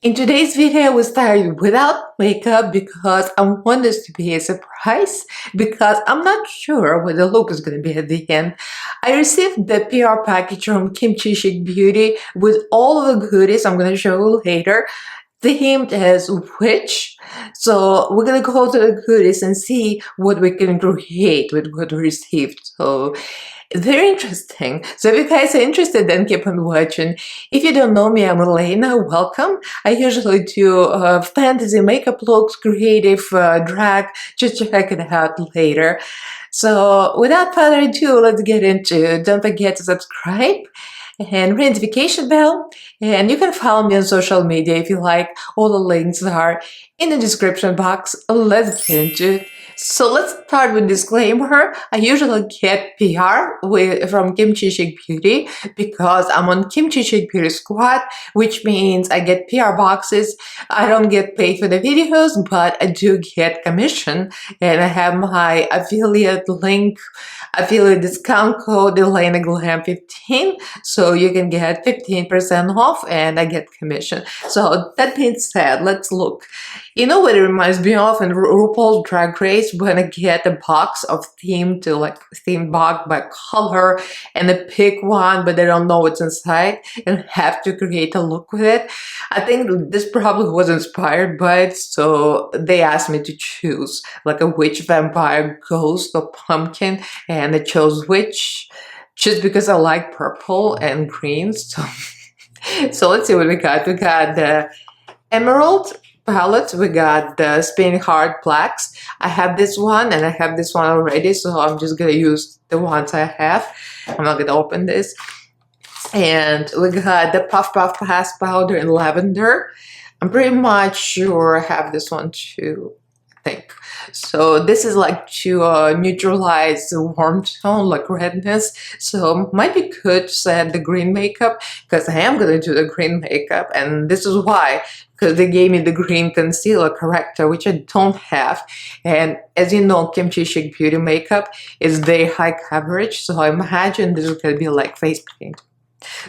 In today's video, we started without makeup because I want this to be a surprise because I'm not sure what the look is going to be at the end. I received the PR package from Kimchi Chic Beauty with all of the goodies I'm going to show you later. Themed as witch. So we're gonna go to the goodies and see what we can create with what we received. So very interesting. So if you guys are interested, then keep on watching. If you don't know me, I'm Elaina. Welcome. I usually do fantasy makeup looks, creative drag. Just check it out later. So without further ado, let's get into it. Don't forget to subscribe and ring the notification bell. And you can follow me on social media if you like. All the links are in the description box. Let's get into it. So let's start with disclaimer. I usually get PR from Kimchi Chic Beauty because I'm on Kimchi Chic Beauty Squad, which means I get PR boxes. I don't get paid for the videos, but I do get commission, and I have my affiliate link, affiliate discount code Elaina Glam 15, so you can get 15% off, and I get commission. So that being said, let's look. You know what it reminds me of in RuPaul's Drag Race when I get a box of themed box by color and I pick one but I don't know what's inside and have to create a look with it. I think this probably was inspired by it, so they asked me to choose like a witch, vampire, ghost, or pumpkin, and I chose witch just because I like purple and green. So let's see what we got. We got the emerald palette, we got the Spinning Heart blacks. I have this one and I have this one already, so I'm just gonna use the ones I have. I'm not gonna open this. And we got the Puff Puff Pass powder in lavender. I'm pretty much sure I have this one too, I think. So this is like to neutralize the warm tone, like redness. So might be good to set the green makeup because I am going to do the green makeup, and this is why, because they gave me the green concealer corrector, which I don't have. And as you know, Kimchi Chic Beauty makeup is very high coverage, so I imagine this is going to be like face paint.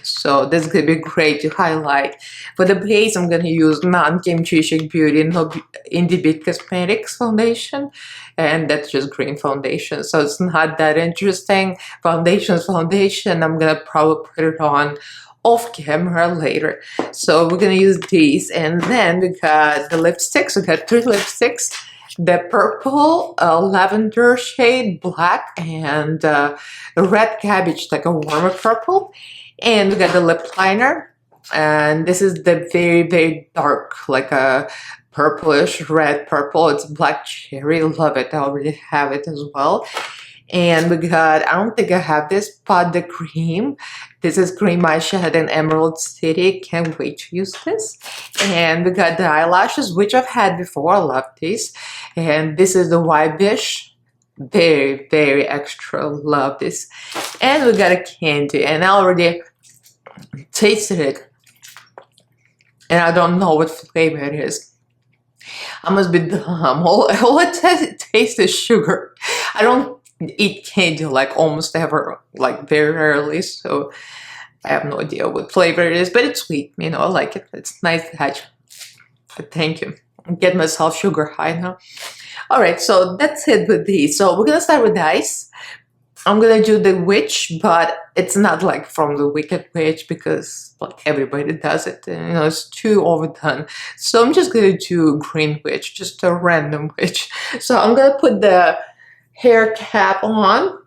So this is going to be great to highlight. For the base, I'm going to use non-Kimchi Chic Beauty Indie Beat Cosmetics foundation, and that's just green foundation, so it's not that interesting. Foundation's foundation. I'm going to probably put it on off camera later. So we're going to use these, and then we got the lipsticks. We got 3 lipsticks. The purple, lavender shade, black, and the red cabbage, like a warmer purple. And we got the lip liner, and this is the very, very dark, like a purplish red purple. It's black cherry. Love it. I already have it as well. And we got, I don't think I have this, but the cream. This is cream eyeshadow in Emerald City. Can't wait to use this. And we got the eyelashes, which I've had before. I love these. And this is the Wybish. Very, very extra. Love this. And we got a candy, and I already tasted it, and I don't know what flavor it is. I must be dumb. All it tastes is sugar. I don't eat candy like almost ever, like very rarely, so I have no idea what flavor it is, but it's sweet. You know, I like it. It's nice to touch. Thank you. Get myself sugar high now. Alright, so that's it with these. So we're gonna start with the eyes. I'm gonna do the witch, but it's not like from the Wicked Witch because like everybody does it, and you know, it's too overdone. So I'm just gonna do green witch, just a random witch. So I'm gonna put the hair cap on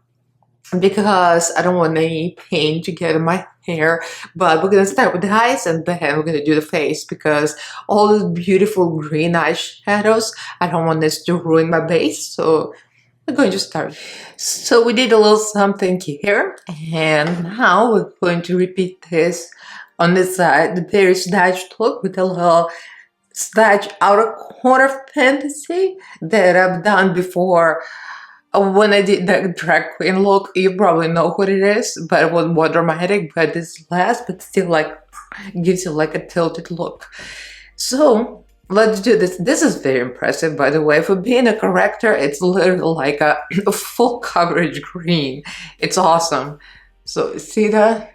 because I don't want any paint to get in my hair, but we're gonna start with the eyes and then we're gonna do the face because all those beautiful green eyeshadows, I don't want this to ruin my base, so we're going to start. So we did a little something here, and now we're going to repeat this on this side, the very snatched look with a little snatch outer corner fantasy that I've done before. When I did the drag queen look, you probably know what it is, but it wasn't more dramatic, but this last, but still like gives you like a tilted look. So let's do this. This is very impressive, by the way. For being a corrector, it's literally like a full coverage green. It's awesome. So see that?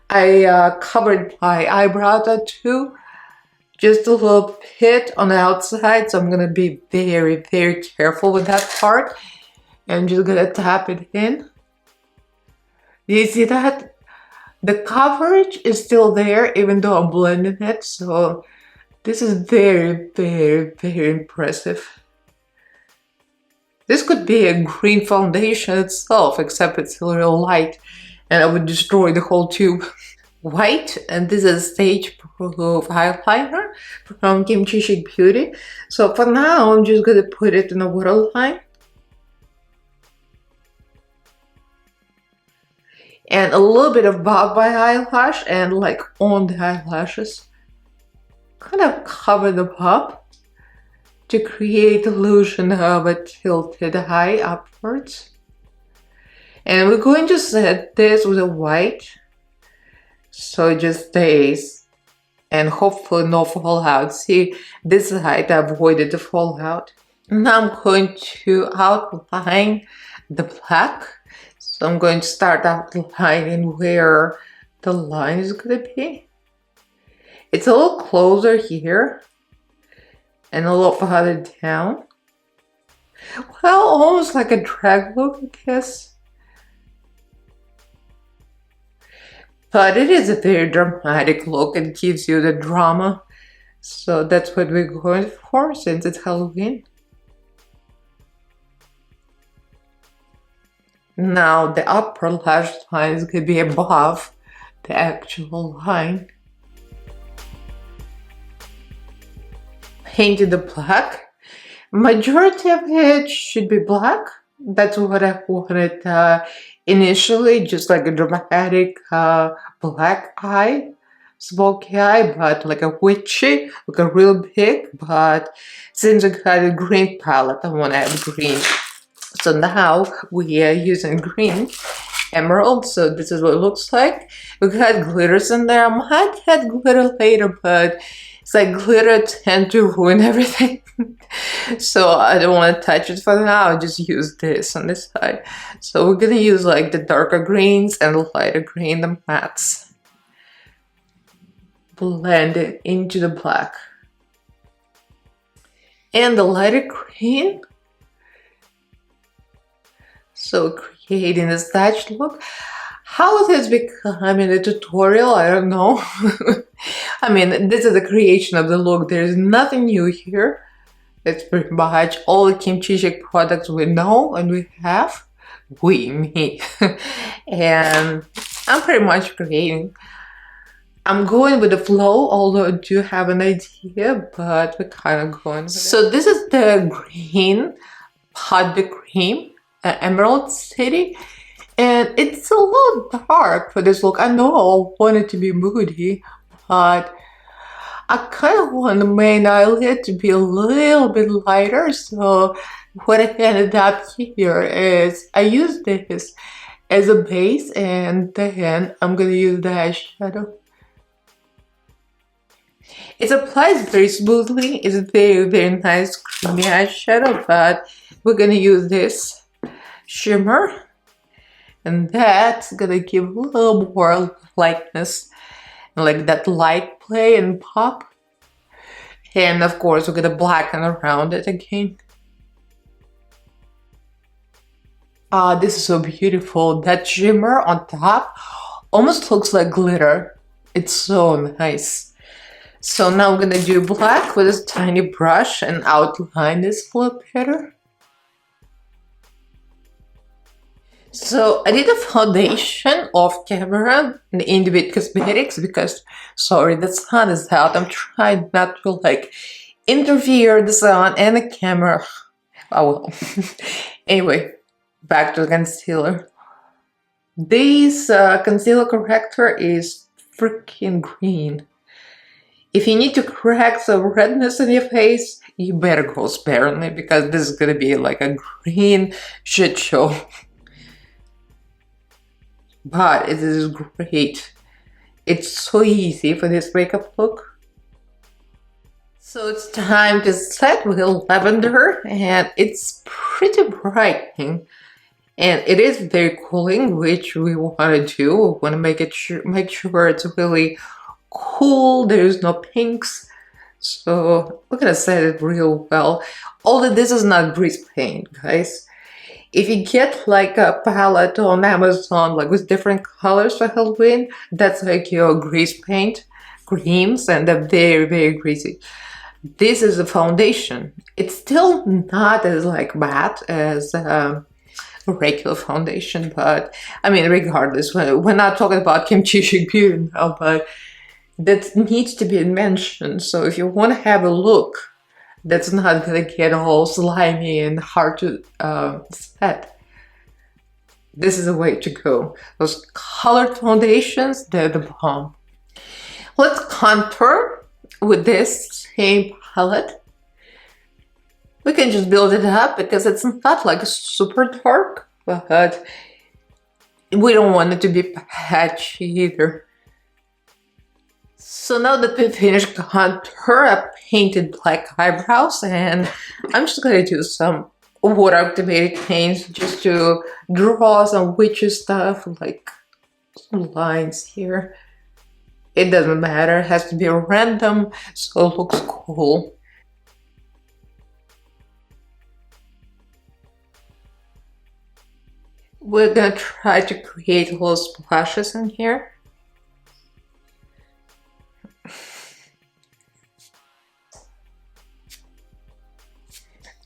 I covered my eyebrow too. just a little bit on the outside, so I'm gonna be very, very careful with that part. I'm just gonna tap it in. Do you see that? The coverage is still there even though I'm blending it, so this is very, very, very impressive. This could be a green foundation itself, except it's a little light and I would destroy the whole tube. White, and this is Stage Proof Eyeliner from Kimchi Chic Beauty. So for now, I'm just gonna put it in a waterline. And a little bit of bob by eyelash and like on the eyelashes. Kind of cover the bob to create illusion of a tilted eye upwards. And we're going to set this with a white so it just stays and hopefully no fallout. See, this side I avoided the fallout. Now I'm going to outline the black. So I'm going to start outlining where the line is going to be. It's a little closer here and a little farther down. Well, almost like a drag look, I guess. But it is a very dramatic look. It gives you the drama. So that's what we're going for since it's Halloween. Now the upper lash line is going to be above the actual line. Painted the black. Majority of it should be black. That's what I wanted initially, just like a dramatic black eye, smoky eye, but like a witchy, like a real big. But since I got a green palette, I want to add green. So now we are using green emerald, so this is what it looks like. We got glitters in there. I might add glitter later, but it's like glitter tend to ruin everything. So I don't want to touch it for now. I just use this on this side. So we're gonna use like the darker greens and the lighter green, the mattes. Blend it into the black. And the lighter green. So creating a thatched look. How it has become in a tutorial, I don't know. I mean, this is the creation of the look. There's nothing new here. It's pretty much all the Kimchi Chic products we know and we have. Me. And I'm pretty much creating. I'm going with the flow, although I do have an idea, but we're kind of going with it. So this is the green Pot de Cream. Emerald City, and it's a little dark for this look. I know I want it to be moody, but I kind of want the main eyelid to be a little bit lighter. So what I ended up here is I use this as a base, and then I'm gonna use the eyeshadow. It applies very smoothly. It's very, very nice creamy eyeshadow, but we're gonna use this shimmer, and that's gonna give a little more lightness, like that light play and pop. And of course we're gonna blacken around it again. This is so beautiful. That shimmer on top almost looks like glitter. It's so nice. So now I'm gonna do black with this tiny brush and outline this a little better. So I did a foundation off camera in Indivit Cosmetics because, sorry, the sun is out. I'm trying not to like interfere the sun and the camera. Oh well. Anyway, back to the concealer. This concealer corrector is freaking green. If you need to correct some redness in your face, you better go sparingly because this is gonna be like a green shit show. But it is great. It's so easy for this makeup look. So it's time to set with lavender, and it's pretty brightening. And it is very cooling, which we want to do. We want to make sure it's really cool. There's no pinks. So we're gonna set it real well. Although this is not grease paint, guys. If you get like a palette on Amazon, like with different colors for Halloween, that's like your grease paint creams, and they're very, very greasy. This is a foundation. It's still not as like matte as regular foundation, but I mean, regardless, we're not talking about Kimchi Chic Beauty now, but that needs to be mentioned. So if you want to have a look that's not gonna get all slimy and hard to set, this is the way to go. Those colored foundations, they're the bomb. Let's contour with this same palette. We can just build it up because it's not like super dark, but we don't want it to be patchy either. So now that we finished contour, I painted black eyebrows, and I'm just gonna do some water activated paints just to draw some witchy stuff, like some lines here. It doesn't matter, it has to be random, so it looks cool. We're gonna try to create little splashes in here.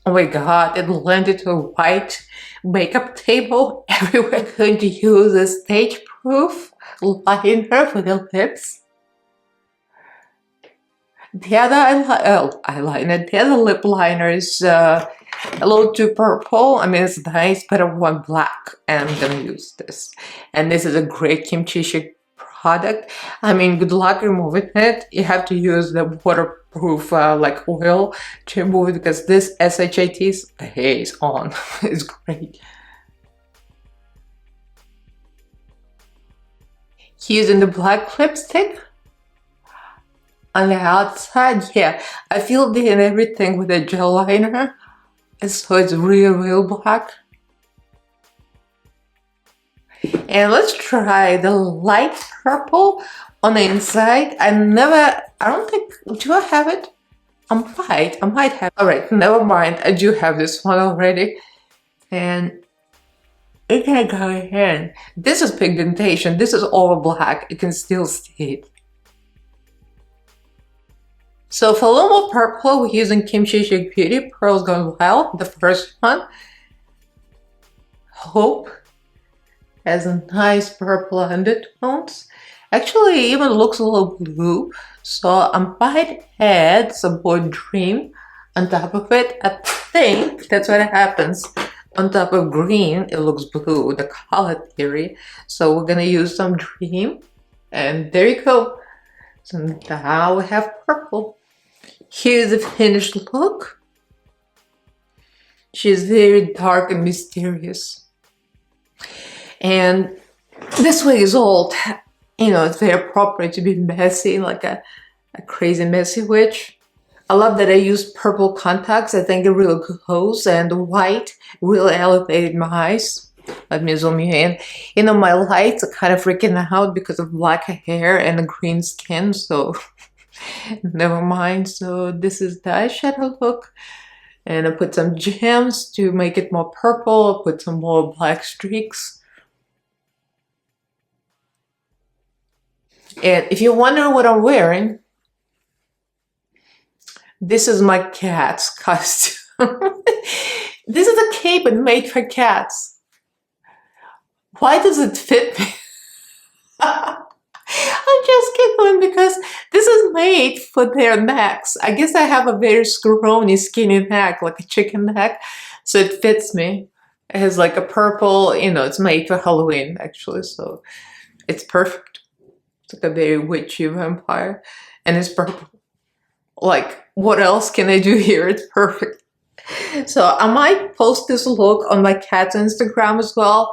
Oh my god, it landed to a white makeup table. Everywhere going to use a stage-proof liner for the lips. The other eyeliner, the other lip liner is a little too purple. I mean, it's nice, but I want black, and I'm gonna use this. And this is a great Kimchi Chic product. I mean, good luck removing it. You have to use the waterproof like oil to remove it, because this SHIT stays on. It's great. Using the black lipstick on the outside, yeah, I filled in everything with a gel liner, so it's real black. And let's try the light purple on the inside. I don't think, do I have it? I might have. All right, never mind. I do have this one already. And it can go in. This is pigmentation. This is all black. You can still see it. So for a little more purple, we're using Kimchi Chic Beauty Pearls Gone Wild, the first one. Hope has a nice purple undertones. Actually, it even looks a little blue, so I might add some more Dream on top of it. I think that's what happens. On top of green, it looks blue, the color theory. So we're gonna use some Dream, and there you go. So now we have purple. Here's the finished look. She's very dark and mysterious. And this wig is old. You know, it's very appropriate to be messy, like a crazy messy witch. I love that I used purple contacts. I think it really glows, and white really elevated my eyes. Let me zoom you in. You know, my lights are kind of freaking out because of black hair and green skin, so never mind. So this is the eyeshadow look. And I put some gems to make it more purple. I put some more black streaks. And if you wonder what I'm wearing, this is my cat's costume. This is a cape made for cats. Why does it fit me? I'm just giggling because this is made for their necks. I guess I have a very scrawny, skinny neck, like a chicken neck, so it fits me. It has like a purple, you know, it's made for Halloween actually, so it's perfect. It's like a very witchy vampire, and it's purple. Like, what else can I do here? It's perfect. So I might post this look on my cat's Instagram as well,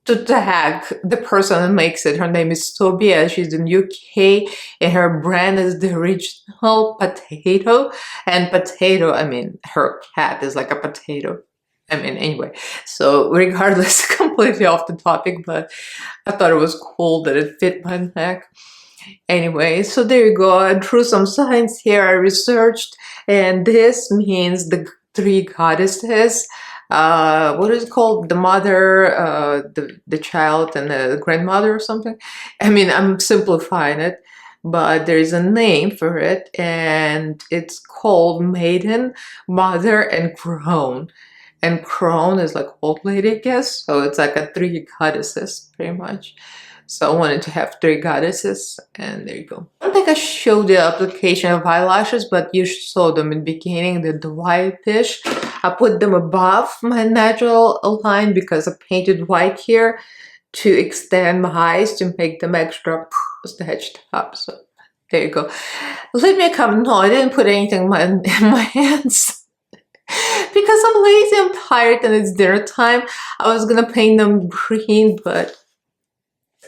to tag the person that makes it. Her name is Tobia. She's in UK, and her brand is the original potato. And potato, I mean, her cat is like a potato. I mean, anyway, so regardless, completely off the topic, but I thought it was cool that it fit my neck. Anyway, so there you go. I drew some signs here. I researched, and this means the three goddesses. What is it called? The mother, the child, and the grandmother, or something. I mean, I'm simplifying it, but there's a name for it, and it's called Maiden, Mother, and Crone. And Crone is like old lady, I guess. So it's like a three goddesses, pretty much. So I wanted to have three goddesses, and there you go. I don't think I showed the application of eyelashes, but you saw them in the beginning, the whitish. I put them above my natural line because I painted white here to extend my eyes to make them extra stretched up. So there you go. Leave me a comment. No, I didn't put anything in my hands. Because I'm lazy, I'm tired, and it's dinner time. I was gonna paint them green, but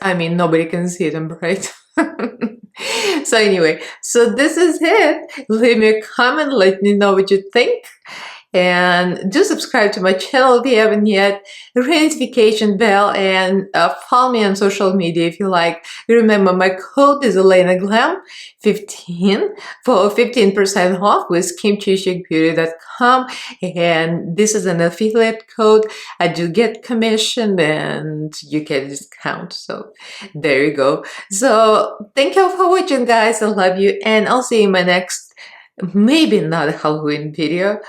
I mean, nobody can see them, right? So anyway, so this is it. Leave me a comment, let me know what you think. And do subscribe to my channel if you haven't yet. Ring the notification bell, and follow me on social media if you like. Remember, my code is Elaina Glam 15 for 15% off with kimchichicbeauty.com. And this is an affiliate code. I do get commission and you get a discount. So there you go. So thank you for watching, guys. I love you, and I'll see you in my next, maybe not a Halloween video.